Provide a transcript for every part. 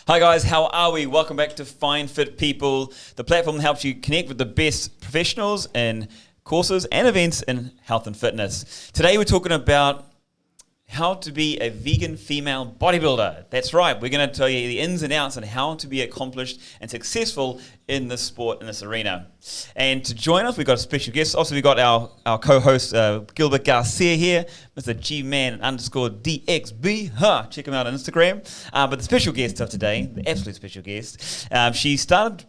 Hi guys, how are we? Welcome back to Find Fit People, the platform that helps you connect with the best professionals in courses and events in health and fitness. Today we're talking about how to be a vegan female bodybuilder. That's right, we're going to tell you the ins and outs on how to be accomplished and successful in this sport, in this arena. And to join us, we've got a special guest. Also, we've got our co-host, Gilbert Garcia here, Mr. G-Man_DXB. Check him out on Instagram. But the special guest of today, the absolute special guest, she started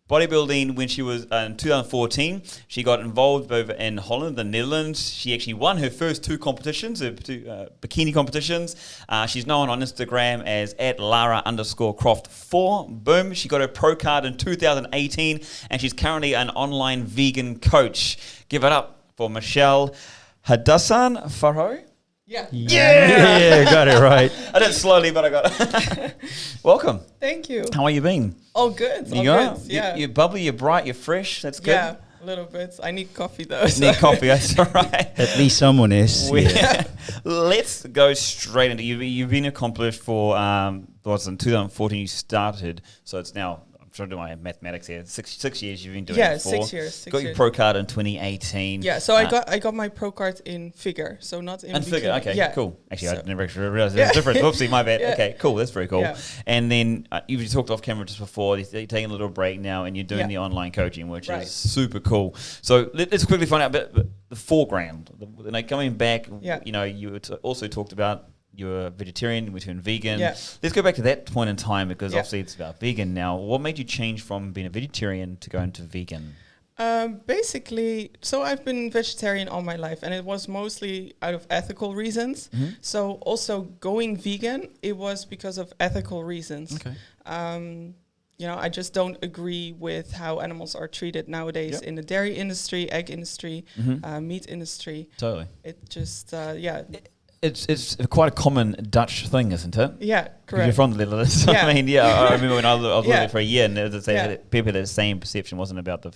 bodybuilding when she was in 2014. She got involved over in Holland, the Netherlands. She actually won her first two competitions, bikini competitions. She's known on Instagram as @Lara_Croft4. Boom. She got her pro card in 2018, and she's currently an online vegan coach. Give it up for Michelle Hodassa Forho. Yeah, got it right. I did it slowly, but I got it. Welcome. Thank you. How are you been? All good. You Good. Yeah. You're bubbly, you're bright, you're fresh. That's good. Yeah, a little bit. I need coffee though. Need coffee, that's all right. At least someone is. Let's go straight into you've been accomplished for was in 2014 you started, so it's now I'm trying to do my mathematics here. Six years you've been doing it for. 6 years. Got your pro card in 2018. Yeah, so I got my pro card in figure, so not in figure. Okay, yeah. cool. Actually, I never actually realized there's a difference. Oopsie, my bad. Yeah. Okay, cool. That's very cool. Yeah. And then you talked off camera just before. You're taking a little break now, and you're doing the online coaching, which is super cool. So let's quickly find out about the foreground. Coming back, you also talked about you're a vegetarian, you turned vegan. Yeah. Let's go back to that point in time because obviously it's about vegan now. What made you change from being a vegetarian to going to vegan? Basically, so I've been vegetarian all my life, and it was mostly out of ethical reasons. Mm-hmm. So also going vegan, it was because of ethical reasons. Okay. I just don't agree with how animals are treated nowadays in the dairy industry, egg industry, meat industry. Totally. It just, It's quite a common Dutch thing, isn't it? Yeah, correct. You're from the Netherlands. Yeah. I mean, I remember when I was living there for a year, and people had the same perception. Wasn't about the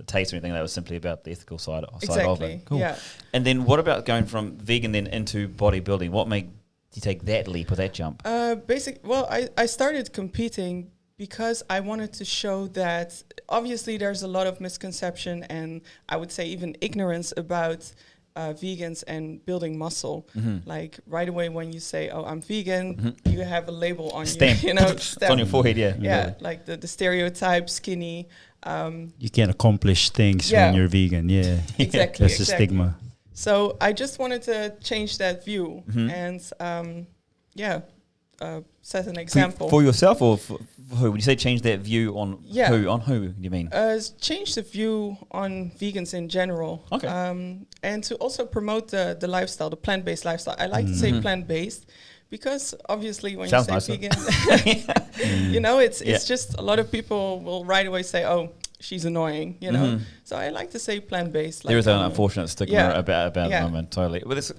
taste or anything. That was simply about the ethical side of it. Cool. Yeah. And then, what about going from vegan then into bodybuilding? What made you take that leap or that jump? I started competing because I wanted to show that obviously there's a lot of misconception and I would say even ignorance about vegans and building muscle. Like right away when you say, "Oh, I'm vegan," you have a label on Stamp. you. It's on your forehead. Yeah, like the stereotype, skinny. You can't accomplish things when you're vegan. Yeah, exactly. That's the stigma. So I just wanted to change that view and set an example for yourself, or for who? When you say change that view on who? On who do you mean? Change the view on vegans in general. Okay. And to also promote the lifestyle, the plant-based lifestyle. I like to say plant-based because obviously when Sounds you say nicer. vegan, it's just a lot of people will right away say, "Oh, she's annoying," So I like to say plant-based. There is an unfortunate stigma about the moment, totally. But it's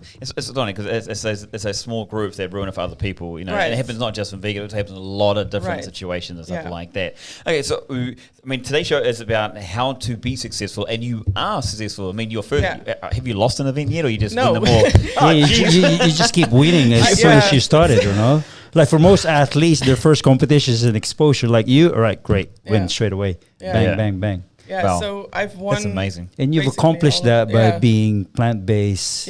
ironic because it's those small groups that ruin it for other people, And it happens not just in vegan, it happens in a lot of different situations and stuff like that. Okay, so today's show is about how to be successful, and you are successful. I mean, your first, have you lost an event yet, or you just win them all? You just keep winning as soon as you started, Like for most athletes, their first competition is an exposure. Like you, all right, great, win straight away, bang, bang, bang. Yeah, wow. so I've won. That's amazing. And you've accomplished that by being plant-based,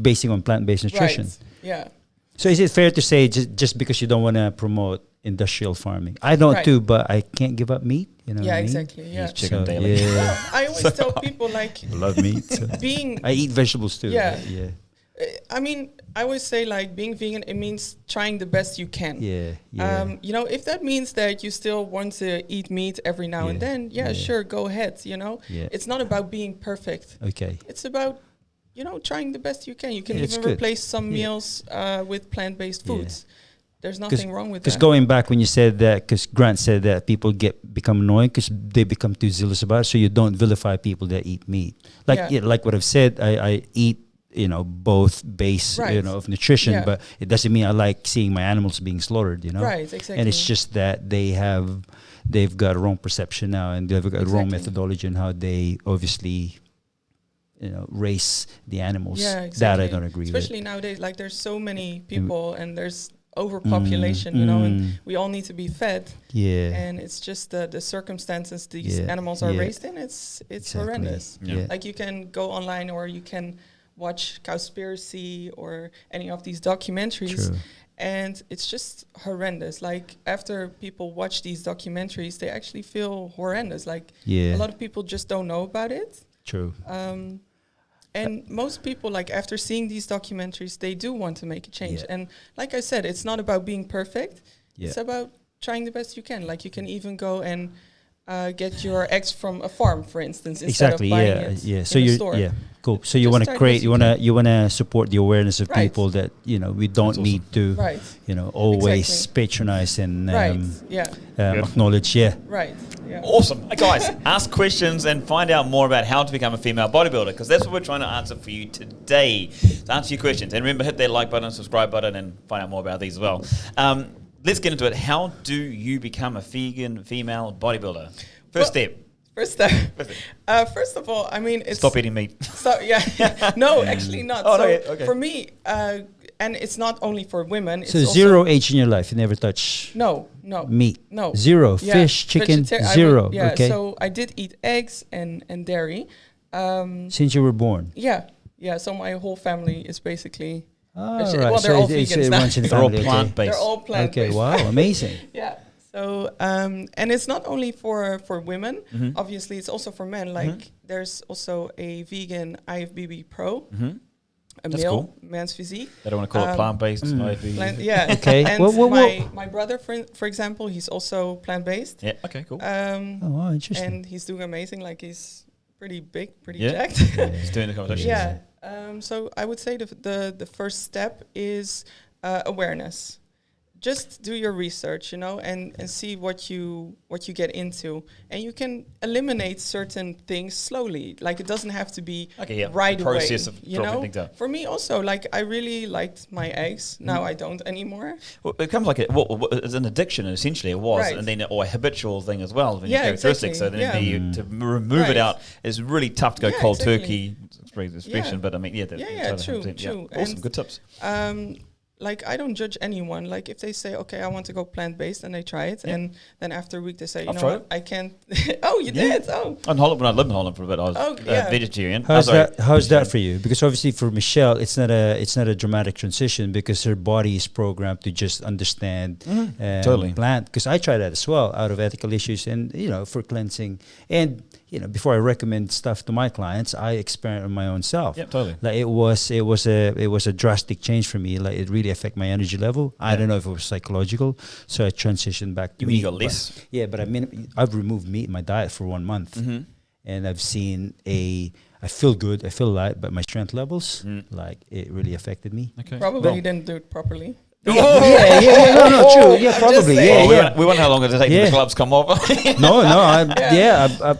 basing on plant-based nutrition. Right. Yeah. So is it fair to say just because you don't want to promote industrial farming? I don't too, but I can't give up meat. Exactly. Yeah. Chicken daily. Yeah. I always tell people like I love meat. So I eat vegetables too. Yeah. Yeah. I always say like being vegan, it means trying the best you can. Yeah. If that means that you still want to eat meat every now and then, sure, go ahead. It's not about being perfect. Okay. It's about trying the best you can. You can even replace some meals with plant-based foods. There's nothing wrong with that. Because going back when you said that, because Grant said that people become annoying because they become too zealous about it. So you don't vilify people that eat meat. Like what I've said, I eat both base of nutrition, but it doesn't mean I like seeing my animals being slaughtered. Right, exactly. And it's just that they've got a wrong perception now, and they've got a wrong methodology in how they obviously race the animals. Yeah, exactly. That I don't agree with. Especially nowadays, like there's so many people and there's overpopulation, you know, and we all need to be fed. Yeah. And it's just the circumstances these animals are raised in. It's horrendous. Yeah. Like you can go online or you can watch Cowspiracy or any of these documentaries. True. And it's just horrendous. Like after people watch these documentaries, they actually feel horrendous. Like a lot of people just don't know about it. True. And most people, like after seeing these documentaries, they do want to make a change. And like I said, it's not about being perfect. It's about trying the best you can. Like you can even go and get your eggs from a farm, for instance, instead of buying it So in a you're store. cool. So you want to create, you want to support the awareness of people that we don't need to, always patronize and acknowledge. Right. Yeah. Awesome. Hey guys, ask questions and find out more about how to become a female bodybuilder, because that's what we're trying to answer for you today. So answer your questions. And remember, hit that like button, subscribe button, and find out more about these as well. Let's get into it. How do you become a vegan female bodybuilder? First step. First of all, I mean, it's... Stop eating meat. So, no, actually not. Oh, so no, okay. For me, and it's not only for women. So it's zero age in your life, you never touch no meat? No. Zero. Fish, chicken, zero. Okay. So I did eat eggs and dairy. Since you were born? Yeah. So my whole family is basically... right. Well, they're all vegans now. They're all plant-based. They're all plant-based. Okay, wow, amazing. Yeah. So, and it's not only for women. Mm-hmm. Obviously, it's also for men. Like, there's also a vegan IFBB Pro, a That's male, cool. man's physique. They don't want to call it plant-based. Okay. And my brother, for example, he's also plant-based. Yeah, okay, cool. Wow, interesting. And he's doing amazing. Like, he's pretty big, pretty Yeah. jacked. He's doing the competitions. Yeah. So I would say the first step is awareness. Just do your research, and see what you get into, and you can eliminate certain things slowly. Like it doesn't have to be right the away. process of dropping things out. For me also, like I really liked my eggs. Now I don't anymore. Well, it becomes like it's an addiction, essentially it was, and then or a habitual thing as well. Characteristics. Exactly. So then to remove it out is really tough to go cold turkey. Expression, but I mean, true. Awesome, good tips. Like I don't judge anyone. Like if they say, okay, I want to go plant-based, and they try it, and then after a week they say, you know what, I can't. Oh, you did? Oh. In Holland, when I lived in Holland for a bit, I was vegetarian. How's that for you? Because obviously for Michelle, it's not a dramatic transition because her body is programmed to just understand plant. Because I tried that as well out of ethical issues and for cleansing and. Before I recommend stuff to my clients, I experiment on my own self. Yeah, totally. Like it was a drastic change for me. Like it really affected my energy level. I don't know if it was psychological, so I transitioned back to meat. You got less? But I mean, I've removed meat in my diet for 1 month, and I've seen I feel good, I feel light, but my strength levels, like it really affected me. Okay. Probably you didn't do it properly. True. Yeah, probably. We wonder how long it'll take till the gloves come off.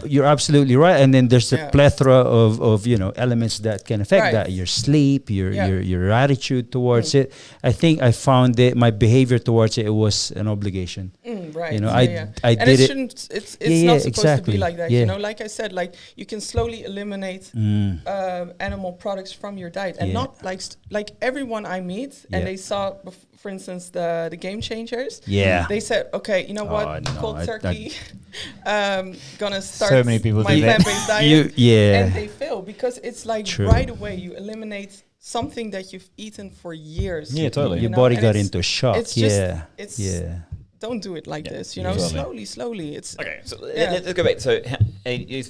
You're absolutely right. And then there's a plethora of elements that can affect that. Your sleep, your attitude towards it. I think I found that my behavior towards it was an obligation. Right. I and did it shouldn't. It's not supposed to be like that. Like I said, like you can slowly eliminate animal products from your diet, and not like everyone I meet, and they saw. For instance, the Game Changers. Yeah. They said, okay, you know what? Cold turkey. Gonna start so many people my plant-based diet. And they fail because it's like right away you eliminate something that you've eaten for years. Yeah, totally. Your body got into shock. It's just, don't do it like this, slowly. It's okay. So let's go back. So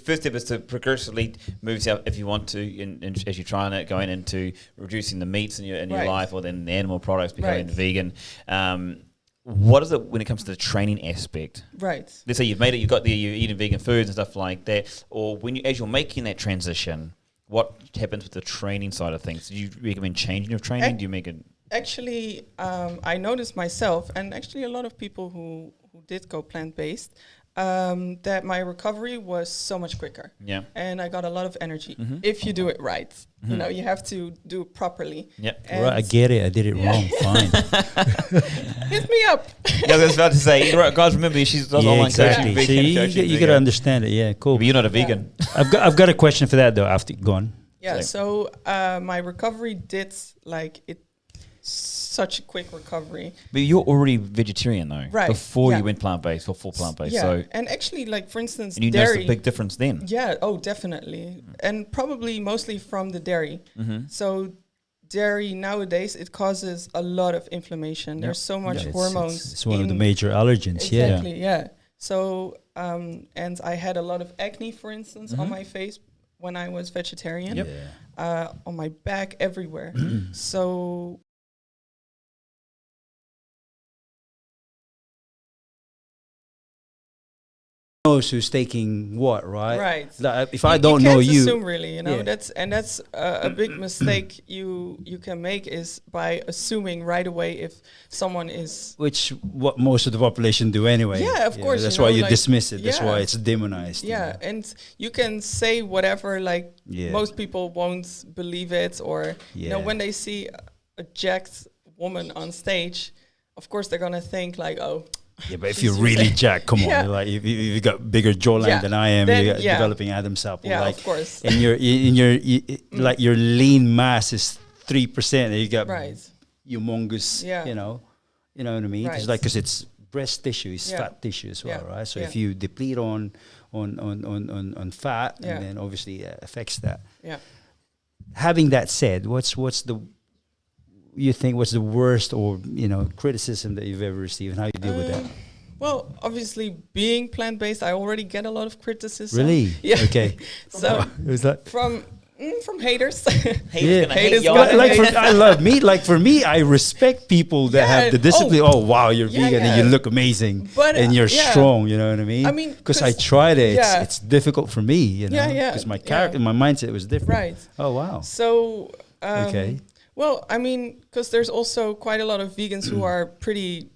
first step is to progressively move yourself, if you want to, as you're trying it, going into reducing the meats in your life, or then the animal products, becoming vegan. What is it when it comes to the training aspect? Right. Let's say you've made it, you're eating vegan foods and stuff like that, or as you're making that transition, what happens with the training side of things? Do you recommend changing your training? Do you make it? Actually, I noticed myself, and actually a lot of people who did go plant-based, that my recovery was so much quicker. Yeah. And I got a lot of energy. If you do it right. You have to do it properly. Yeah. Right, I get it. I did it wrong. Fine. Hit me up. I was about to say, guys, remember, she does online coaching. So you got to understand it. Yeah, cool. But you're not a vegan. I've got a question for that, though. After, go on. Yeah, so my recovery did, like, it such a quick recovery. But you're already vegetarian though, Right, before yeah. you went plant-based or full plant-based. Yeah, So, and actually, like for instance, and you dairy. noticed a big difference then. Yeah, oh, definitely. And probably mostly from the dairy. So dairy nowadays, it causes a lot of inflammation. There's so much hormones. It's one of the major allergens. Exactly, yeah. So, and I had a lot of acne, for instance, on my face when I was vegetarian. Yep. On my back, everywhere. So... knows who's taking what, right? Right. Like, if I don't know you, you, can't assume really, you know. Yeah. That's a big mistake you can make is by assuming right away if someone is. which what most of the population do anyway. Yeah, of course, That's you why know, you like, dismiss it. That's yeah. why it's demonized. Yeah, and you can say whatever. Like Yeah. most people won't believe it, or you know, Yeah. when they see a jacked woman on stage, of course they're gonna think like, oh. Yeah, but if She's you're really using- jacked, come Yeah. on, like if you got bigger jawline Yeah. than I am, Then, you're yeah. developing Adam's apple, Yeah, like, of course. and like your lean mass is 3%, and you got Right. humongous, Yeah. you know what I mean? It's Right. like because it's breast tissue, it's Yeah. fat tissue as well, Yeah. right? So Yeah. if you deplete on fat, Yeah. and then obviously affects that. Yeah. Having that said, what's the worst or criticism that you've ever received, and how you deal with that? Well, obviously, being plant-based, I already get a lot of criticism. Really? Yeah. Okay. So Is that? from haters. Haters gonna hate Haters you. gonna Like hate. I love meat. Like for me, I respect people that Yeah, have the discipline. Oh, wow, you're yeah, vegan and yeah. you look amazing, But, and you're yeah. strong. You know what I mean? I mean, because I 'cause- tried it. yeah. It's difficult for me. You know? Yeah, yeah, Because my yeah. character, my mindset was different. Right. Oh wow. So, Okay. well, I mean, because there's also quite a lot of vegans who are pretty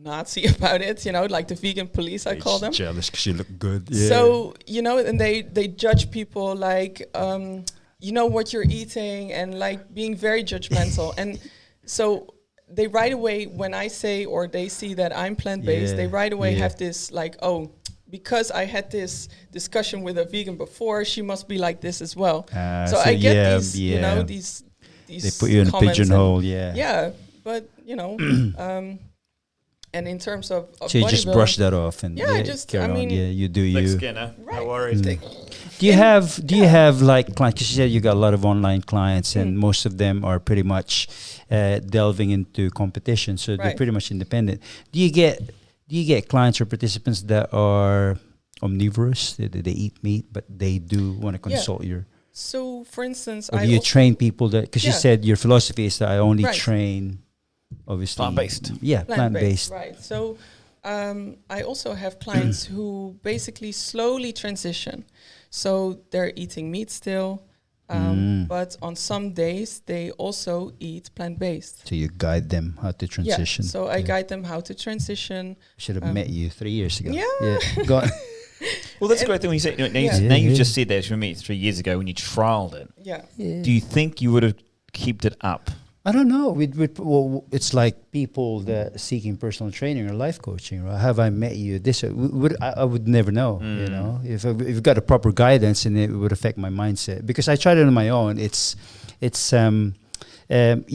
Nazi about it, you know, like the vegan police, I call them. Jealous because you look good. Yeah. So, you know, and they judge people like, you know what you're eating, and like being very judgmental. And so they right away, when I say or they see that I'm plant-based, they right away have this like, oh, because I had this discussion with a vegan before, she must be like this as well. So I get these, you know, these they put you in a comments pigeonhole. and- Yeah. Yeah, but you know, and in terms of So you just bodybuilding- brush that off and Yeah, I just- carry I on. mean- Yeah, you do Thick you. skin, huh? Right. No worries. Do you have like clients? Because you said you got a lot of online clients, and most of them are pretty much delving into competition, so they're Right. pretty much independent. Do you get clients or participants that are omnivorous? They eat meat, but they do want to consult your. So, for instance, Or do you train people that? Because you Yeah. said your philosophy is that I only Right. train, obviously Plant-based. Yeah, plant-based. Right. So I also have clients who basically slowly transition. So they're eating meat still, but on some days they also eat plant-based. So you guide them how to transition. Yeah. So I guide them how to transition. Should have met you 3 years ago. Yeah. Go on. Well, that's a great thing when you say. Now, Yeah. now you've Yeah. just said that to me 3 years ago when you trialed it. Yeah. Do you think you would have kept it up? I don't know. Well, it's like people that seeking personal training or life coaching. Right? Have I met you? I would never know. You know, if you've got a proper guidance, and it would affect my mindset because I tried it on my own. It's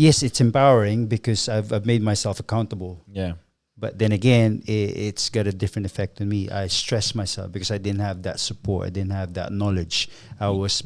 yes, it's empowering because I've made myself accountable. Yeah. But then again, it's got a different effect on me. I stress myself because I didn't have that support. I didn't have that knowledge.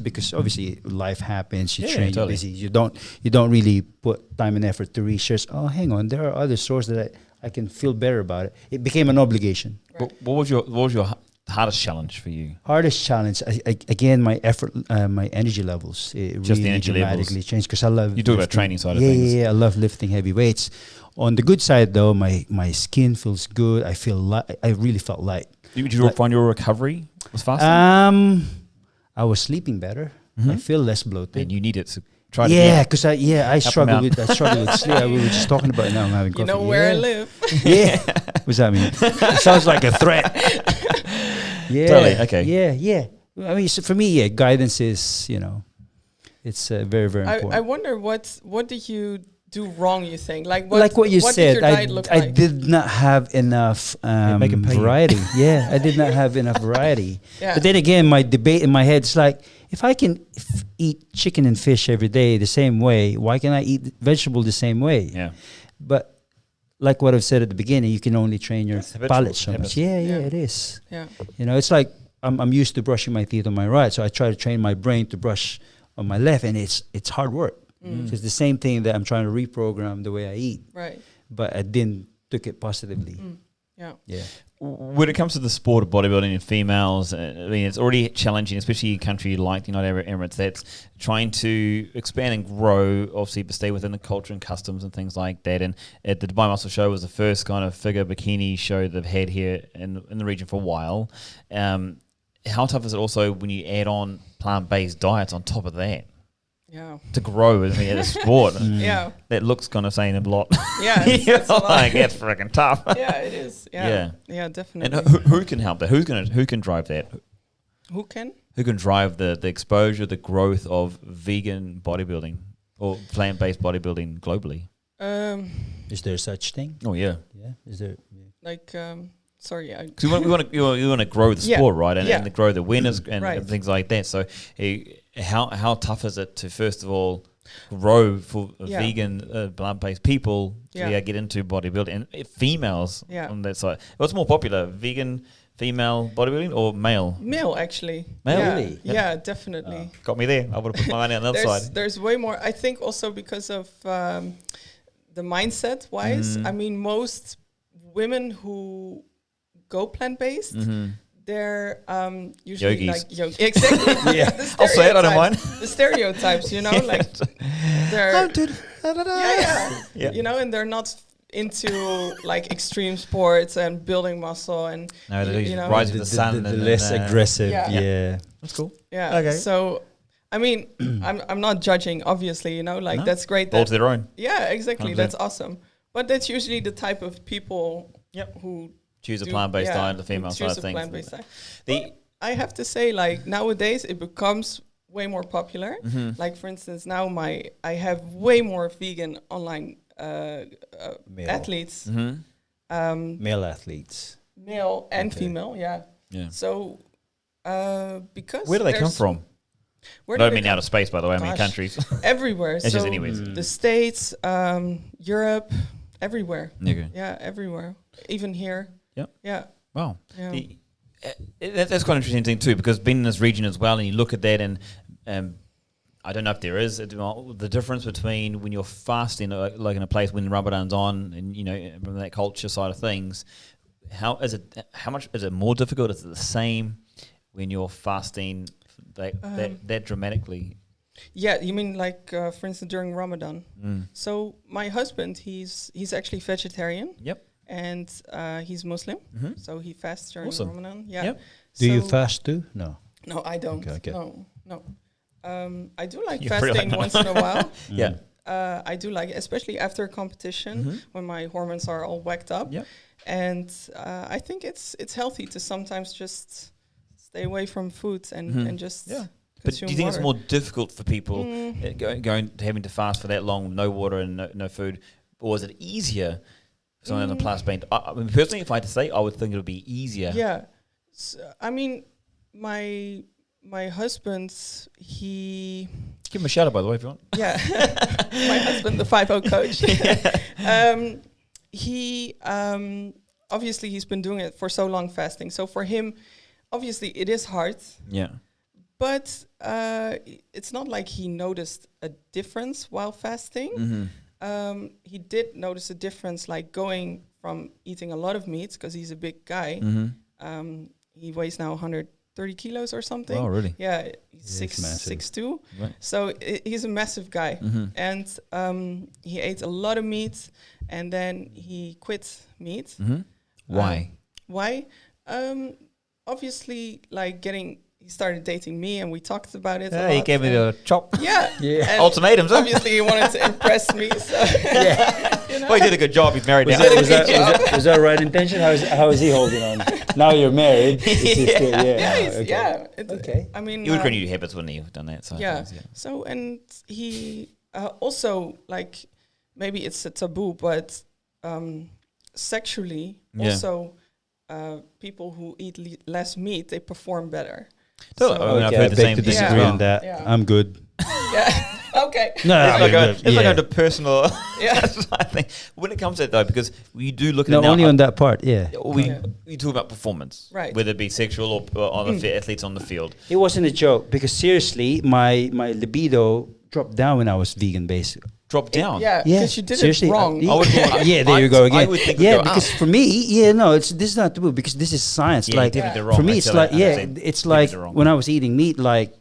Because obviously life happens. You train, totally. you're busy. You don't really put time and effort to research. Oh, hang on, there are other sources that I can feel better about it. It became an obligation. What was your hardest challenge for you? Hardest challenge, again, my effort, my energy levels. It Just the really energy levels. dramatically changed because I love. You talk about lifting. training side of things. Yeah, I love lifting heavy weights. On the good side, though, my skin feels good. I feel light. I really felt light. Did you find your recovery was faster? I was sleeping better. I feel less bloated. And you need it to try to Yeah, get. because I struggle out. with sleep. We were just talking about it now. I'm having coffee. You know where I Yeah. live. Yeah. What's that mean? It sounds like a threat. Yeah. Totally, okay. Yeah. I mean, so for me, guidance is, it's very, very important. I wonder what did you do wrong, you think? Like what you what said, did your diet look I like? did not have enough make 'em pay you. variety. Yeah, I did not have enough variety. Yeah. But then again, my debate in my head is like, if I can eat chicken and fish every day the same way, why can't I eat vegetable the same way? Yeah. But like what I've said at the beginning, you can only train your palate so much. Yeah, it is. Yeah. You know, it's like I'm used to brushing my teeth on my right, so I try to train my brain to brush on my left, and it's hard work. So it's the same thing that I'm trying to reprogram the way I eat. Right. But I didn't took it positively. Yeah. Yeah. When it comes to the sport of bodybuilding and females, I mean, it's already challenging, especially a country like the United Arab Emirates that's trying to expand and grow, obviously, but stay within the culture and customs and things like that. And at the Dubai Muscle Show was the first kind of figure bikini show they've had here in the region for a while. How tough is it also when you add on plant-based diets on top of that? Yeah. To grow as a sport. Yeah. That looks kind of saying a lot. Yeah. It's a lot. Like, that's freaking tough. Yeah, it is. Yeah. Yeah, definitely. And who can help that? Who can drive that? Who can? Who can drive the exposure, the growth of vegan bodybuilding or plant-based bodybuilding globally? Is there such thing? Oh yeah. Yeah. Is there? Yeah. Like, sorry. Because we want to grow the sport, right? And to grow the winners and things like that. So, how tough is it to first of all grow for vegan plant-based people to get into bodybuilding and females on that side? What's more popular, vegan female bodybuilding or male? Male, actually. Male, yeah. really? Yeah, definitely. Got me there. I would have put my money on the other side. There's way more. I think also because of the mindset-wise. I mean, most women who go plant-based, they're usually yogis. like yogi. Exactly. Yeah. I'll say it, I don't mind. The stereotypes, you know, like they're yeah. You know, and they're not into like extreme sports and building muscle and you know, rise with the sun, the less aggressive. Yeah. That's cool. Yeah. Okay. So I mean, I'm not judging, obviously, you know, like that's great. All to their own. Yeah, exactly. 100%. That's awesome. But that's usually the type of people who choose a plant-based diet, the female side of things. I have to say, like, nowadays it becomes way more popular. Like, for instance, now I have way more vegan online athletes. Male athletes. Male and female, yeah. So, because... Where do they come from? I don't mean out of space, by the way. I mean countries. Everywhere. It's just anyways. The States, Europe, everywhere. Okay. Yeah, everywhere. Even here. Yeah. Wow. Yeah. That's quite an interesting thing too, because being in this region as well, and you look at that, and I don't know if there is the difference between when you're fasting, like in a place when Ramadan's on, and you know, from that culture side of things. How much is it more difficult? Is it the same when you're fasting that dramatically? Yeah, you mean like for instance during Ramadan. So my husband, he's actually vegetarian. Yep. And he's Muslim, so he fasts during Ramadan. Yeah. Yep. Do you fast too? No. No, I don't. Okay. No. I do like fasting once in a while. Yeah. I do like it, especially after a competition when my hormones are all whacked up. Yep. And I think it's healthy to sometimes just stay away from foods and just But do you think it's more difficult for people going having to fast for that long, no water and no food, or is it easier? Someone on the plant-based. I mean, personally, if I had to say, I would think it would be easier. Yeah, so, I mean, my husband, he give him a shout out, by the way, if you want. Yeah, my husband, the 5-0 coach. He obviously he's been doing it for so long, fasting. So for him, obviously, it is hard. Yeah, but it's not like he noticed a difference while fasting. He did notice a difference, like going from eating a lot of meat, because he's a big guy. He weighs now 130 kilos or something. Oh, really? Yeah, he's 6'2". Right. So he's a massive guy. And he ate a lot of meat, and then he quit meat. Why? Why? Obviously, like he started dating me, and we talked about it. He gave me the chop. Yeah. Ultimatums. Obviously, he wanted to impress me. So you know? Well, he did a good job. He's married now. Was that right intention? How is he holding on? Now you're married. Okay. I mean, he would grow new habits when he done that. So So, and he also, like, maybe it's a taboo, but sexually also, people who eat less meat, they perform better. So, I've heard the same thing. Disagree on that. Yeah. I'm good. Okay. No, It's not going to personal. Yeah. I think when it comes to that though, because we do look at no, it now, only on that part. Yeah, we talk about performance, Right. Whether it be sexual or on the athletes on the field. it wasn't a joke because seriously, my libido dropped down when I was vegan based. Drop down. Yeah, Yeah, because you did seriously, it wrong. I would- yeah, there you go again. I would think it would yeah, go because up. for me, no, this is not taboo because this is science. Yeah, like you did it wrong. for me, I it's tell like that, it's 100%. like You did it wrong. when I was eating meat, like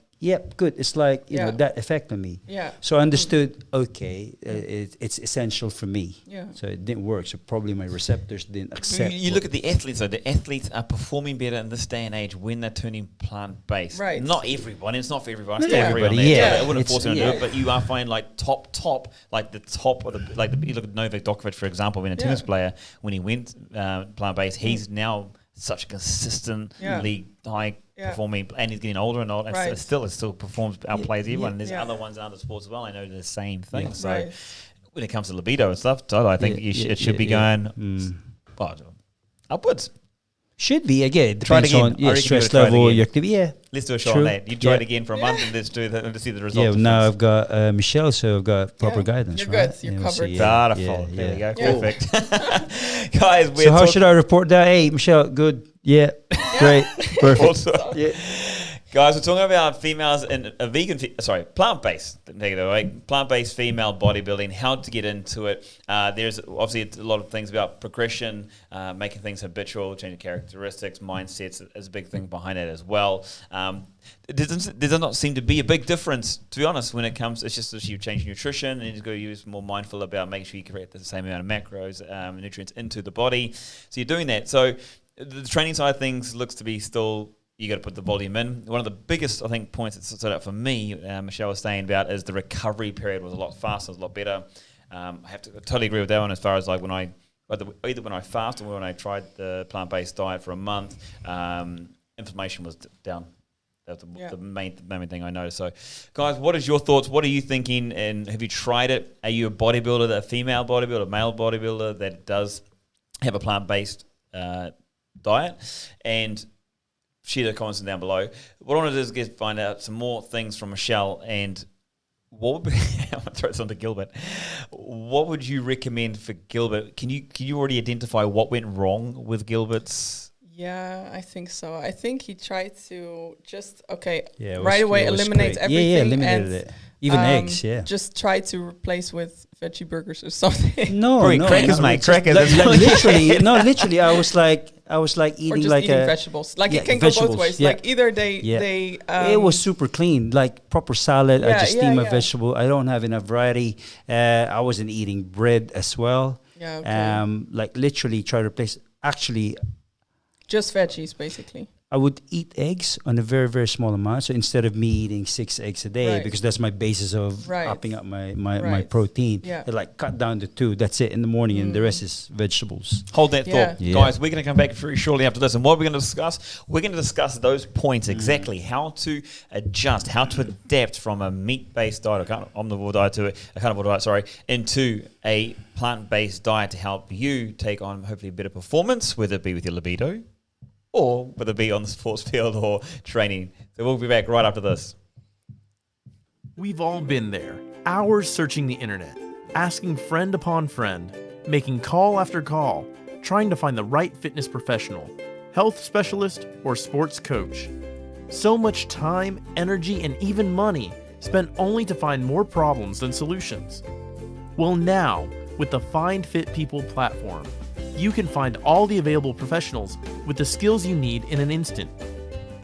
good. It's like you know Yeah. that effect on me. Yeah. So I understood. Okay, it's essential for me. Yeah. So it didn't work. So probably my receptors didn't accept. You look at the athletes though. The athletes are performing better in this day and age when they're turning plant-based. Right. Not everyone. It's not for everyone. Not It's not everybody, everyone. yeah. I wouldn't It's- force them to yeah. do it, but you are finding like top, like the top of the like. You look at Novak Djokovic, for example, being a tennis player. When he went plant-based, he's now such a consistently high performing, and he's getting older and older, and Right. still performs, outplays everyone. And there's Yeah. other ones in other sports as well. I know the same thing. Yeah. So Right. when it comes to libido and stuff, I think it should be going upwards. Should be again. It Try it depends again. on I reckon you stress gotta try it level, again. your activity. Yeah. Let's do a shot True. on that. You try it Yeah. again for a month and let's do that and let's see the Yeah, results. now I've got Michelle, so I've got proper Yeah, guidance. you're right? good. You're Yeah, we'll covered. see, Beautiful. There we go. Yeah. Perfect. Guys, we're So how should I report that? Hey, Michelle, good. Yeah, great, perfect. Also, Yeah. guys, we're talking about females in a plant-based. Take it away. Plant-based female bodybuilding. How to get into it. There's obviously a lot of things about progression, making things habitual, changing characteristics, mindsets is a big thing behind it as well. There does not seem to be a big difference, to be honest, when it comes. It's just as you change nutrition and you just got to use more mindful about making sure you create the same amount of macros, nutrients into the body. So you're doing that. So the training side of things looks to be still. You got to put the volume in. One of the biggest, I think, points that stood out for me, Michelle was saying about, is the recovery period was a lot faster, was a lot better. I have to totally agree with that one as far as like when either when I fasted or when I tried the plant-based diet for a month, inflammation was down. That's the main thing I noticed. So, guys, what is your thoughts? What are you thinking? And have you tried it? Are you a bodybuilder, a female bodybuilder, male bodybuilder that does have a plant-based diet? And share the comments down below. What I want to do is find out some more things from Michelle, and what would be, I'm going to throw this on to Gilbert. What would you recommend for Gilbert? Can you already identify what went wrong with Gilbert's? Yeah, I think so. I think he tried to just Yeah, right away it was eliminate great. everything. Yeah, eliminated and, it. Even eggs, yeah. Just try to replace with veggie burgers or something. No, Great, crackers, mate, crackers. Literally, I was like eating or just like eating a vegetables. Like yeah, it can go both vegetables, ways. yeah. Like either they it was super clean, like proper salad. I Yeah, just yeah, steam a yeah. vegetable. I don't have enough variety. I wasn't eating bread as well. Yeah, okay. Like literally try to replace. Actually, just veggies basically. I would eat eggs on a very, very small amount. So instead of me eating 6 eggs a day, Right. because that's my basis of Right. upping up my Right. protein, Yeah. I like cut down to 2. That's it in the morning, and the rest is vegetables. Hold that Yeah. thought. Yeah. Guys, we're going to come back very shortly after this. And what we're going to discuss? We're going to discuss those points exactly, how to adjust, how to adapt from a meat-based diet, omnivore diet to a carnivore diet, into a plant-based diet to help you take on hopefully better performance, whether it be with your libido or whether it be on the sports field or training. So we'll be back right after this. We've all been there, hours searching the internet, asking friend upon friend, making call after call, trying to find the right fitness professional, health specialist, or sports coach. So much time, energy, and even money spent only to find more problems than solutions. Well, now, with the Find Fit People platform, you can find all the available professionals with the skills you need in an instant.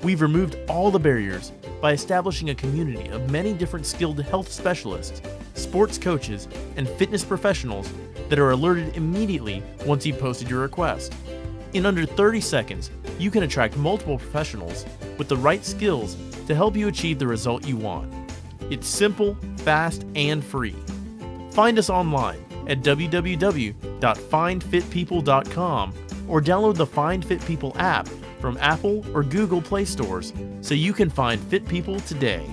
We've removed all the barriers by establishing a community of many different skilled health specialists, sports coaches, and fitness professionals that are alerted immediately once you've posted your request. In under 30 seconds, you can attract multiple professionals with the right skills to help you achieve the result you want. It's simple, fast, and free. Find us online at www.findfitpeople.com or download the Find Fit People app from Apple or Google Play stores so you can find fit people today.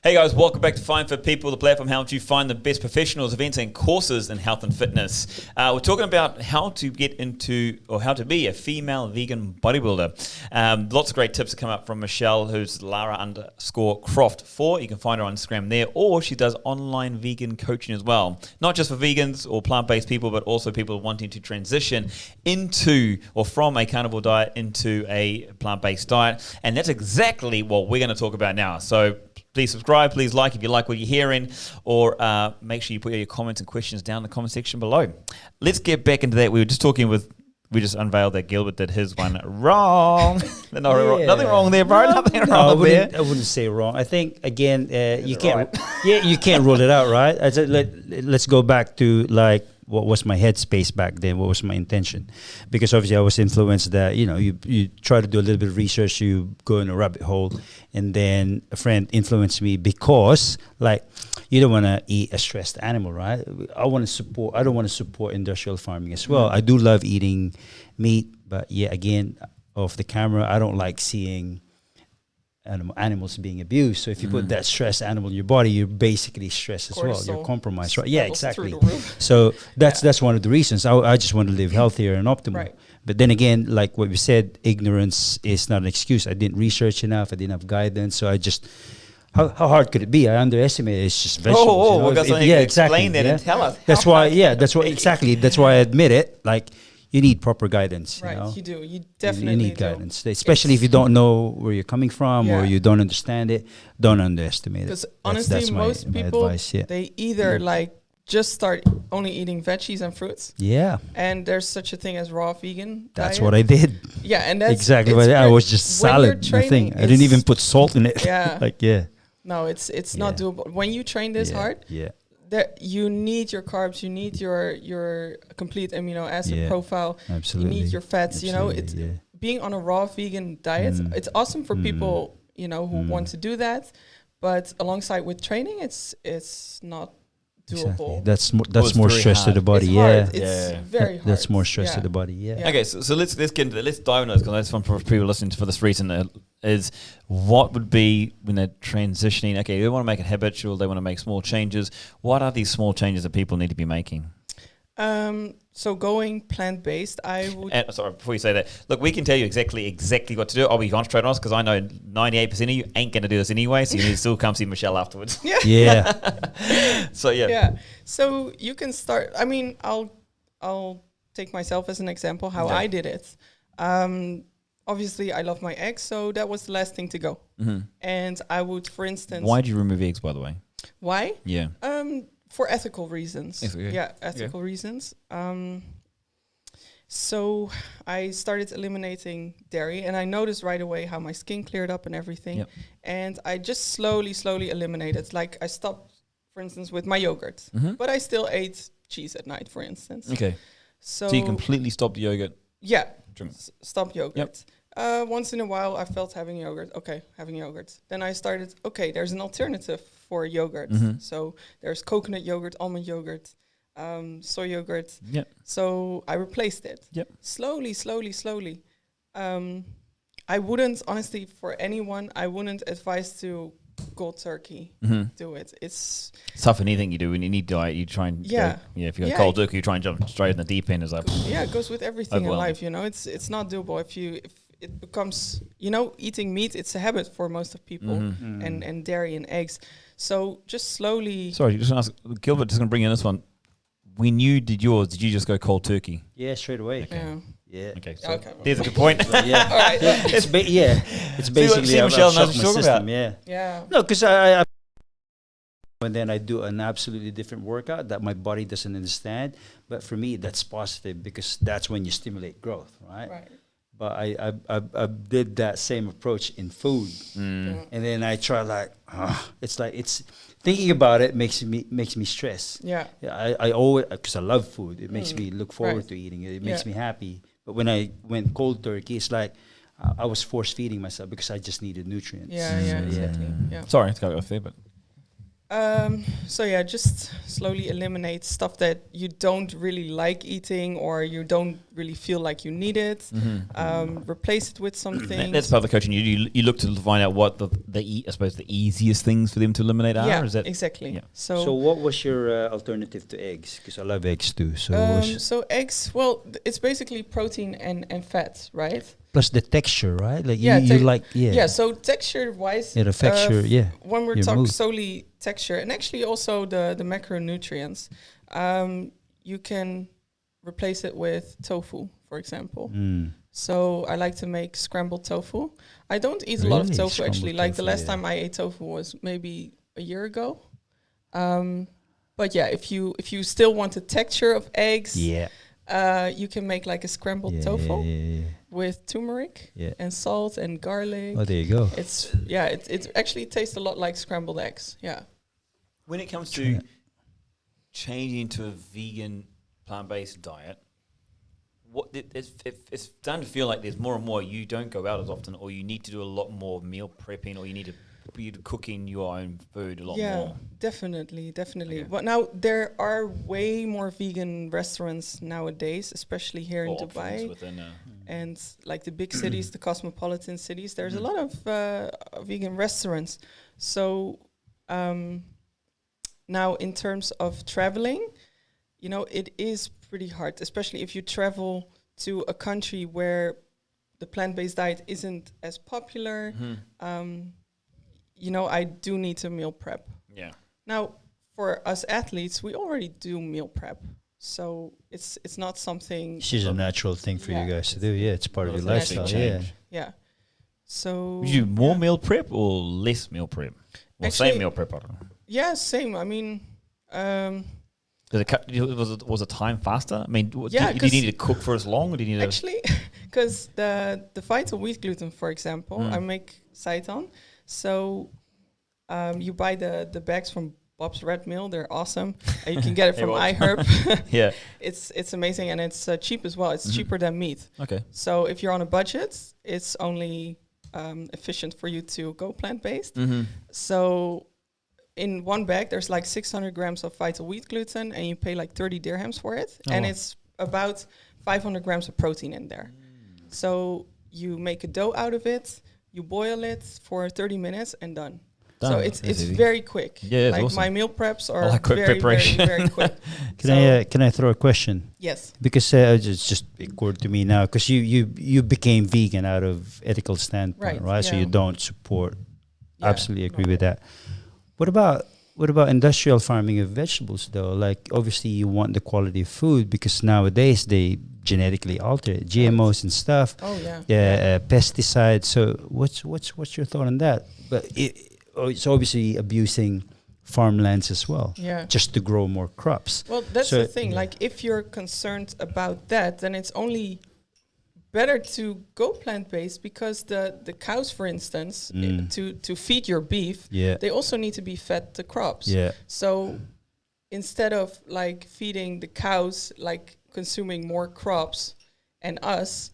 Hey guys, welcome back to Fine Fit People, the platform helps you find the best professionals, events and courses in health and fitness. We're talking about how to get into, or how to be a female vegan bodybuilder. Lots of great tips that come up from Michelle, who's Lara_Croft4. You can find her on Instagram there, or she does online vegan coaching as well. Not just for vegans or plant-based people, but also people wanting to transition into, or from a carnivore diet into a plant-based diet. And that's exactly what we're going to talk about now. So please subscribe, please like if you like what you're hearing, or make sure you put your comments and questions down in the comment section below. Let's get back into that. We just unveiled that Gilbert did his one wrong. Nothing wrong there, bro. Nothing wrong there. I wouldn't say wrong. I think, again, you can't you can't rule it out, right? I said, let's go back to like, what was my headspace back then? What was my intention? Because obviously I was influenced that, you try to do a little bit of research, you go in a rabbit hole, and then a friend influenced me because, like, you don't want to eat a stressed animal, right? I don't want to support industrial farming as well. I do love eating meat, but again, off the camera, I don't like seeing animals being abused. So if you put that stressed animal in your body, you're basically stressed as well. You're compromised, right? Yeah, exactly. So that's one of the reasons. I just want to live healthier and optimal. Right. But then again, like what we said, ignorance is not an excuse. I didn't research enough. I didn't have guidance. So I just, how hard could it be? I underestimated. It's just vegetables. Exactly. Explain that and tell us. That's why. That's why. Exactly. That's why I admit it. Like, you need proper guidance. Right, you do. You definitely need guidance, especially if you don't know where you're coming from or you don't understand it. Don't underestimate it. Because honestly, most people, they either like just start only eating veggies and fruits. Yeah. And there's such a thing as raw vegan. That's what I did. Yeah, and that's exactly what I was just salad. Nothing. I didn't even put salt in it. Yeah. No, it's not doable. When you train this hard. Yeah. That you need your carbs, you need your complete amino acid profile. Absolutely. You need your fats. It's being on a raw vegan diet. It's awesome for people who want to do that, but alongside with training, it's not doable. Exactly. That's more stress to the body. It's very hard. That's more stress to the body. Okay, so let's get into that. Let's dive into this, because that's fun for people listening for this reason. Is what would be when they're transitioning? Okay, they want to make it habitual. They want to make small changes. What are these small changes that people need to be making? So going plant-based, I would... sorry, before you say that, look, we can tell you exactly what to do. I'll be honest, straight honest, because I know 98% of you ain't going to do this anyway, so you need to still come see Michelle afterwards. So you can start... I mean, I'll take myself as an example, how I did it. Obviously, I love my eggs, so that was the last thing to go. And I would, for instance... Why did you remove eggs, by the way? Why? Yeah. For ethical reasons. Ethical reasons. So I started eliminating dairy, and I noticed right away how my skin cleared up and everything. Yep. And I just slowly eliminated. Like, I stopped, for instance, with my yogurt, but I still ate cheese at night, for instance. Okay. So you completely stopped the yogurt? Yeah. Stop yogurt. Yep. Once in a while, I felt having yogurt. Okay, having yogurt. Then I started, there's an alternative for yogurt. So there's coconut yogurt, almond yogurt, soy yogurt. Yep. So I replaced it. Yep. Slowly. I wouldn't, honestly, for anyone, I wouldn't advise to cold turkey. Do it. It's tough in anything you do. When you need diet, you try and if you go cold turkey, you try and jump straight in the deep end. It's like it goes with everything in life. It's not doable if it becomes eating meat. It's a habit for most of people, and dairy and eggs. So just slowly. Sorry, just ask Gilbert. Just gonna bring in this one. When you did yours, did you just go cold turkey? Yeah, straight away. Okay. Yeah. Okay. So there's a good point. All right. It's basically see Michelle knows what you're talking about. Yeah. No, because I and then I do an absolutely different workout that my body doesn't understand. But for me, that's positive, because that's when you stimulate growth, right? Right. But I did that same approach in food, and then I try it's thinking about it makes me stress. Yeah. I always, because I love food, it makes me look forward to eating it. It makes me happy. But when I went cold turkey, it's like I was force feeding myself because I just needed nutrients. Exactly. Yeah. Sorry to go off there, but So yeah, just slowly eliminate stuff that you don't really like eating or you don't really feel like you need it. Replace it with something. That's part of the coaching. You look to find out what I suppose the easiest things for them to eliminate are. Yeah, Is that exactly. Yeah. So what was your alternative to eggs? Because I love eggs too. So so eggs, well, it's basically protein and fat, right? plus the texture, right? Like Yeah, you like Yeah, so texture-wise, it affects when we're your talking mood. solely texture, and actually also the macronutrients, you can replace it with tofu, for example. So I like to make scrambled tofu. I don't eat a lot of Really? tofu, actually. Scrambled Like the tofu, last yeah. time I ate tofu was maybe a year ago. But yeah, if you still want the texture of eggs, you can make like a scrambled tofu with turmeric and salt and garlic. Oh, there you go. It actually tastes a lot like scrambled eggs. Yeah. when it comes to changing to a vegan plant-based diet, it's starting to feel like there's more and more you don't go out as often, or you need to do a lot more meal prepping, or you need to be cooking your own food a lot more. Yeah, definitely. Okay. But now there are way more vegan restaurants nowadays, especially here in Or options Dubai. within And like the big cities, the cosmopolitan cities, there's a lot of vegan restaurants. So now in terms of traveling, it is pretty hard, especially if you travel to a country where the plant-based diet isn't as popular. I do need to meal prep. Yeah. Now, for us athletes, we already do meal prep. So it's not something... This is a natural thing for you guys to do. Yeah, it's part of your Well, it's lifestyle. actually Yeah. changed. Yeah. So... Would you do more meal prep or less meal prep? Or Actually- same meal prep? I don't know. Yeah, same. I mean... Was it time faster? I mean, Yeah, do you need to cook for as long, or do you need to... Actually, because the vital wheat gluten, for example, I make seitan. So you buy the bags from Bob's Red Mill. They're awesome. And you can get it from iHerb. Yeah. It's amazing, and it's cheap as well. It's cheaper than meat. Okay. So if you're on a budget, it's only efficient for you to go plant-based. So in one bag, there's like 600 grams of vital wheat gluten, and you pay like 30 dirhams for it. Oh, and wow. it's about 500 grams of protein in there. So you make a dough out of it, you boil it for 30 minutes, and done. So it's easy. very quick. Yeah, it's like awesome. my meal preps are like quick very, preparation. very, very quick. Can I throw a question? Yes. Because it's just occurred to me now. Because you became vegan out of ethical standpoint, right? So yeah. you don't support. Yeah, Absolutely agree no. with that. What about industrial farming of vegetables though? Like obviously you want the quality of food because nowadays they genetically alter it, GMOs and stuff. Oh yeah. Pesticides. So what's your thought on that? But it's obviously abusing farmlands as well. Yeah. Just to grow more crops. Well, that's So, the thing. yeah. Like, if you're concerned about that, then it's only better to go plant-based because the cows, for instance, to feed your beef, Yeah. they also need to be fed the crops. Yeah. So instead of like feeding the cows, like consuming more crops and us,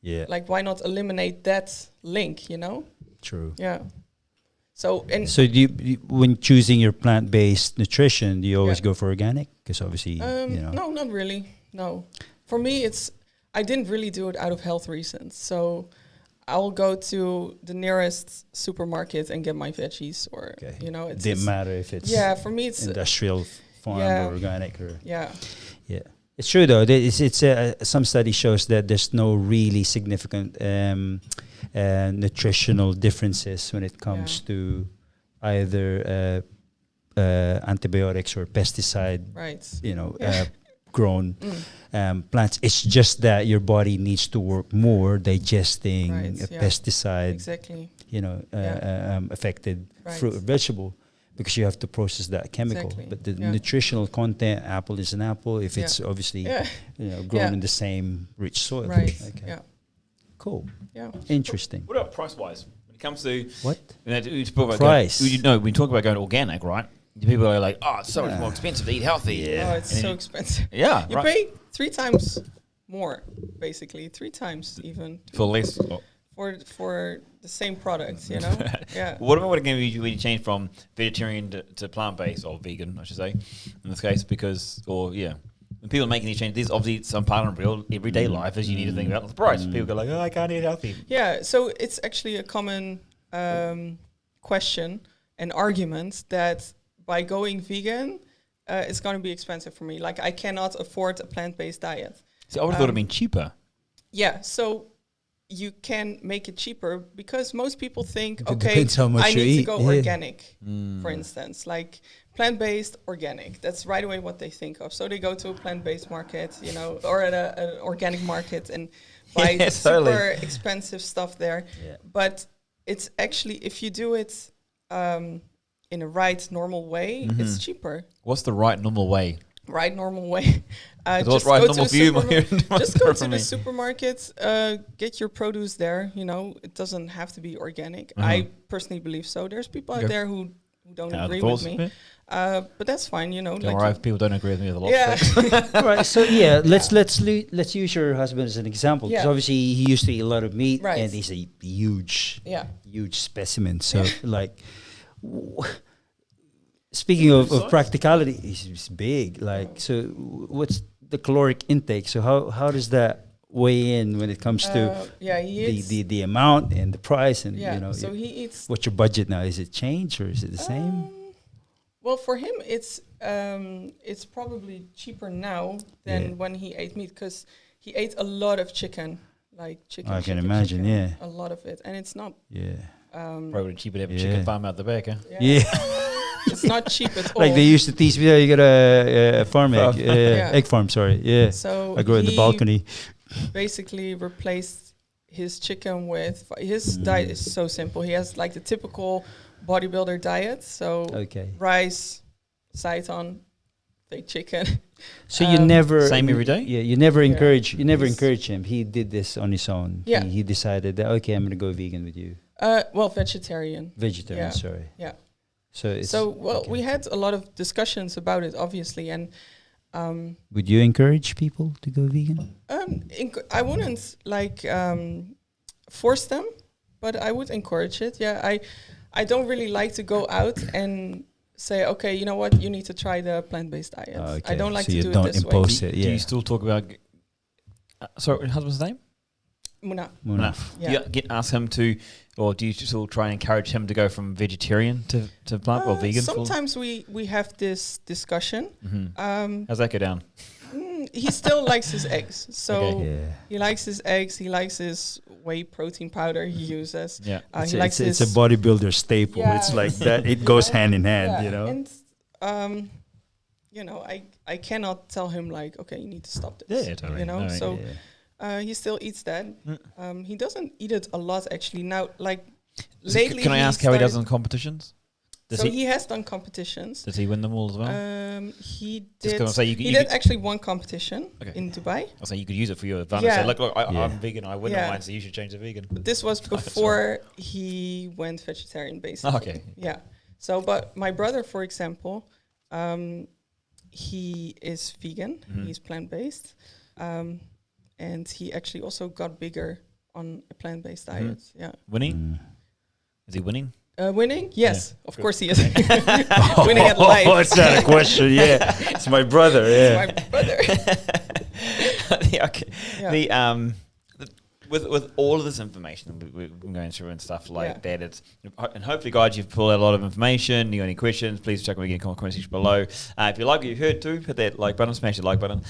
Yeah. like why not eliminate that link, True. Yeah. So, and So do you when choosing your plant-based nutrition, do you always Yeah. go for organic? Because obviously, no, not really. No. For me, I didn't really do it out of health reasons. So I'll go to the nearest supermarket and get my veggies or, it didn't matter if it's for me, it's, industrial farm yeah. or organic or yeah. It's true though. It's some study shows that there's no really significant nutritional differences when it comes to either antibiotics or pesticide. Right. Grown plants. It's just that your body needs to work more digesting Right, a yeah. pesticide, Exactly. affected Right. fruit or vegetable because you have to process that chemical. Exactly, But the yeah. nutritional content, apple is an apple if it's obviously grown Yeah. in the same rich soil. Right. Okay. Yeah. Cool. Yeah. Interesting. What about price-wise? When it comes to... What? we talk about Price. we talk about going organic, right? People are like, oh, it's so much more expensive to eat healthy. Yeah. Oh, it's And so then expensive. Yeah, You right. pay 3 times more, basically. 3 times even. For less. for the same products, you know. Yeah. What about when you change from vegetarian to plant-based, or vegan, I should say, in this case? Because, when people are making these changes, there's obviously some part of real everyday life as you need to think about the price. People go like, I can't eat healthy. Yeah, so it's actually a common question and argument that by going vegan, it's going to be expensive for me. Like, I cannot afford a plant-based diet. So I would have thought it'd been cheaper. Yeah, so you can make it cheaper because most people think, It okay, depends how much I you need to eat, go yeah. organic, for instance, like plant-based, organic. That's right away what they think of. So they go to a plant-based market, you know, or at an organic market and buy Yeah, super totally. expensive stuff there. Yeah. But it's actually, if you do it in a right, normal way, it's cheaper. What's the right normal way? Right, normal way. What's right normal for you? Just go to the supermarket, get your produce there. You know, it doesn't have to be organic. I personally believe so. There's people out there who don't agree with me, but that's fine. You know, Don't worry, if people don't agree with me with a lot of things. All right, so let's use your husband as an example because obviously he used to eat a lot of meat, Right. and he's a huge specimen. So like, speaking of practicality, he's big. Like, so what's the caloric intake? So how does that weigh in when it comes to he eats, the amount and the price and you know? So he eats. What's your budget now? Is it changed or is it the same? Well, for him, it's probably cheaper now than when he ate meat because he ate a lot of chicken, like chicken. I can imagine, chicken, a lot of it, and it's not. Probably cheaper to have a chicken farm out the back, huh? Yeah. It's not cheap at all. Like they used to teach me, you got a farm egg, egg farm. Sorry, yeah. So I grow in the balcony. Basically, replaced his chicken with his diet is so simple. He has like the typical bodybuilder diet. So rice, seitan, fake chicken. So you never same every day. Yeah, you never encourage him. He did this on his own. Yeah. He decided that okay, I'm gonna go vegan with you. Well, vegetarian. Vegetarian, sorry. Yeah. So we had a lot of discussions about it, obviously, and would you encourage people to go vegan? I wouldn't like force them, but I would encourage it. Yeah, I don't really like to go out and say, okay, you know what, you need to try the plant-based diet. I don't like to do it this way. So you don't impose it. Do you still talk about? Sorry, your husband's name? Munaf. Yeah. You ask him to, or do you still try and encourage him to go from vegetarian to plant or vegan? Sometimes we have this discussion. How's that go down? He still likes his eggs, so he likes his eggs. He likes his whey protein powder he uses. Yeah, it's a bodybuilder staple. Yeah. It's like that. It goes hand in hand, you know. And you know, I cannot tell him like, okay, you need to stop this. Yeah, totally. You know, No, so. He still eats that. He doesn't eat it a lot, actually. Now, like, lately... Can I ask how he does in competitions? He has done competitions. Does he win them all as well? He did. Say he did actually one competition in Dubai. I'll say you could use it for your advantage. Yeah. Say, look, I'm vegan. I win online, so you should change to vegan. But this was before he went vegetarian, basically. Okay. Yeah. So, but my brother, for example, he is vegan. He's plant-based. And he actually also got bigger on a plant-based diet. Yeah. Winning? Is he winning? Winning? Yes, of course he is. Winning at life. Oh, it's not a question. Yeah, it's my brother. Yeah, It's my brother. With all of this information we're going through and stuff like that, and hopefully, guys, you've pulled out a lot of information. You got any questions? Please check me again. Comment section below. If you like what you heard too, hit that like button. Smash the like button.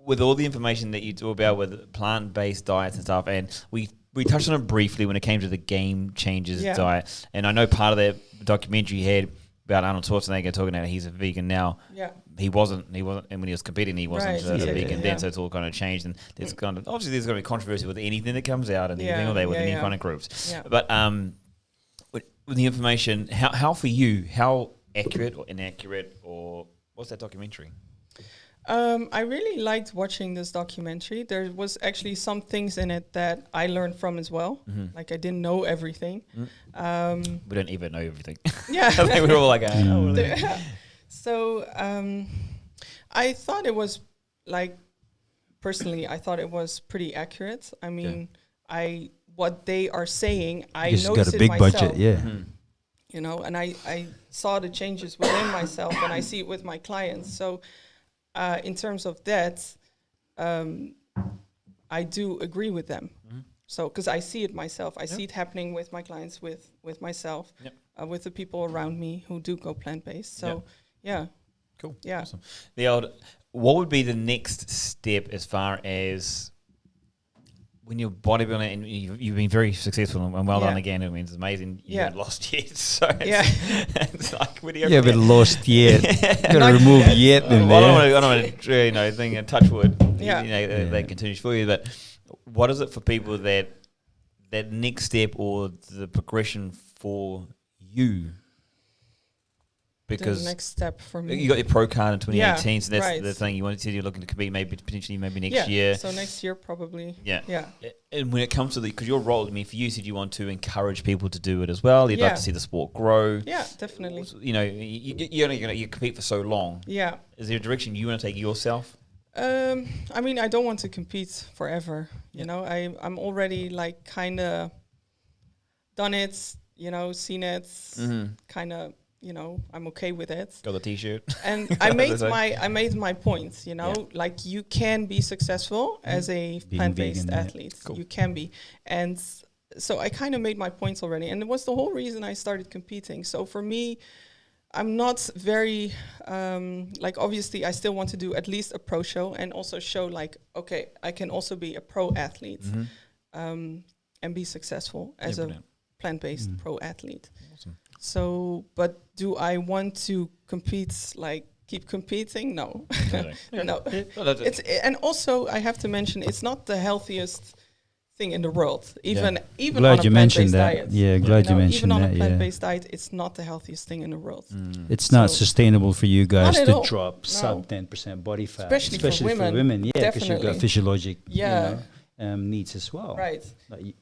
With all the information that you talk about with plant-based diets and stuff, and we touched on it briefly when it came to the Game Changers diet, and I know part of the documentary you had about Arnold Schwarzenegger talking about he's a vegan now. Yeah, he wasn't, and when he was competing, he wasn't a vegan then. So it's all kind of changed, and there's kind of obviously there's going to be controversy with anything that comes out and anything like that with any kind of groups. Yeah. But with the information, how for you, how accurate or inaccurate, or what's that documentary? I really liked watching this documentary. There was actually some things in it that I learned from as well. Like I didn't know everything. We don't even know everything. Yeah. I think we're all like, So I thought it was like, personally, I thought it was pretty accurate. I mean, I what they are saying, I Because you notice got a it big myself. budget, yeah. Mm-hmm. You know, and I saw the changes within myself, and I see it with my clients. So in terms of that, I do agree with them. Mm-hmm. So because I see it myself, I see it happening with my clients, with myself, with the people around me who do go plant-based. So yeah. Cool. Yeah. Awesome. What would be the next step as far as when you're bodybuilding and you've been very successful and well done again? I mean, it's amazing you haven't lost yet. So it's like, where do you You haven't lost yet. Gotta remove yet in well, there. I don't want to, think touch wood. Yeah. That continues for you. But what is it for people that next step or the progression for you? Because the next step for me. you got your pro card in 2018, so that's right. the thing. You're looking to compete potentially next year. So next year probably. Yeah. And when it comes to because your role, I mean, for you, said you want to encourage people to do it as well. You'd like to see the sport grow. Yeah, definitely. You know, you're only you compete for so long. Yeah. Is there a direction you want to take yourself? I mean, I don't want to compete forever. You know, I'm already like kind of done it. You know, seen it. Kind of. You know, I'm okay with it. Got the T-shirt. And I made my point, you know, like you can be successful as a plant-based athlete. Cool. You can be. And so I kind of made my points already. And it was the whole reason I started competing. So for me, I'm not very, obviously I still want to do at least a pro show and also show like, okay, I can also be a pro athlete and be successful as a plant-based pro athlete. Awesome. So, but do I want to compete, like keep competing? No, no. And also I have to mention, it's not the healthiest thing in the world. Even glad on a you mentioned plant-based that. diet. Yeah, glad you mentioned that. Even on a plant-based diet, it's not the healthiest thing in the world. It's not sustainable for you guys to all. drop sub 10% body fat, Especially for women. Yeah, because you've got physiologic needs as well. Right. Like,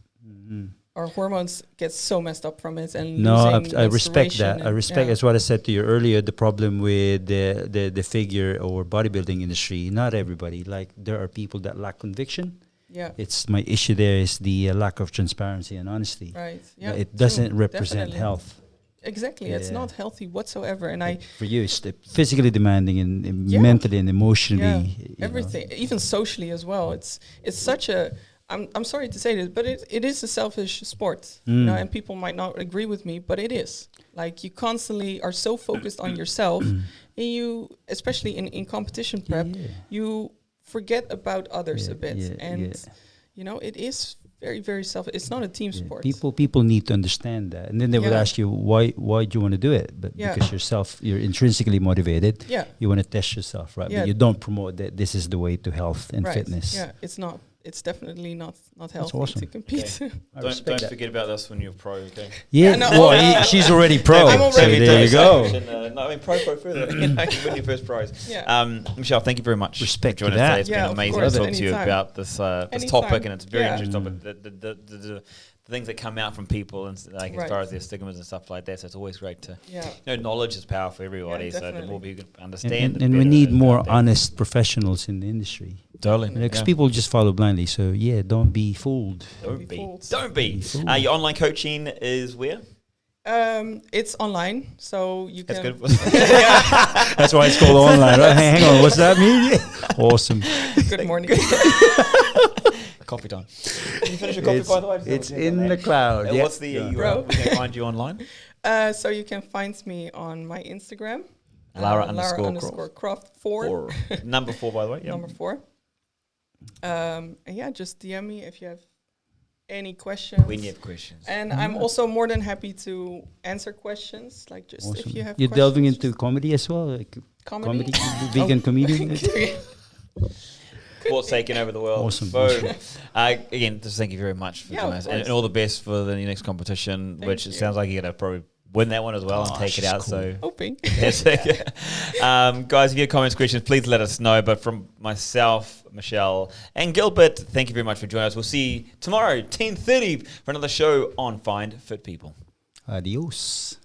our hormones get so messed up from it, and I respect that. I respect. That's what I said to you earlier. The problem with the figure or bodybuilding industry, not everybody. Like there are people that lack conviction. Yeah, it's my issue. There is the lack of transparency and honesty. Right. Yeah, it doesn't represent health. Exactly, it's not healthy whatsoever. And for you, it's physically demanding and mentally and emotionally. Everything, even socially as well. It's such a. I'm sorry to say this, but it is a selfish sport, you know, and people might not agree with me, but it is. Like you constantly are so focused on yourself, and you, especially in competition prep, you forget about others a bit, you know, it is very, very selfish. It's not a team sport. People need to understand that, and then they would ask you why do you want to do it? But because you're intrinsically motivated. Yeah, you want to test yourself, right? But you don't promote that this is the way to health and fitness. Yeah, it's not. It's definitely not healthy to compete. Okay. Don't forget about this when you're pro, okay? Yeah, well, she's already pro. I'm already so there you go. No, I mean pro further. You know, win your first prize. Yeah. Michelle, thank you very much. Respect for to joining us today. It's been amazing to talk to you about this topic, and it's very interesting. But the things that come out from people and like as far as their stigmas and stuff like that. So it's always great to you know, knowledge is power for everybody. So the more people can understand, and we need more honest professionals in the industry. Totally, because people just follow blindly. So don't be fooled. Don't be. Your online coaching is where? It's online, so you can. That's good. That's why it's called online. Right? Hang on, what's that mean? Awesome. Good morning. Coffee time. Can you finish your coffee, by the way? It's in the cloud. What's the URL? We can find you online. So you can find me on my Instagram. Lara_Croft 4. Number 4, by the way. Yep. Number 4. And just DM me if you have any questions. When you have questions. And I'm also more than happy to answer questions. Like just if you have You're questions. delving into comedy as well? Like comedy? Vegan comedian? Sports taking over the world. Awesome. Again, just thank you very much for joining us. And all the best for the next competition, which it sounds like you're going to probably win that one as well and take it out. Cool. So hoping. Guys, if you have comments, questions, please let us know. But from myself, Michelle, and Gilbert, thank you very much for joining us. We'll see you tomorrow, 10:30, for another show on Find Fit People. Adios.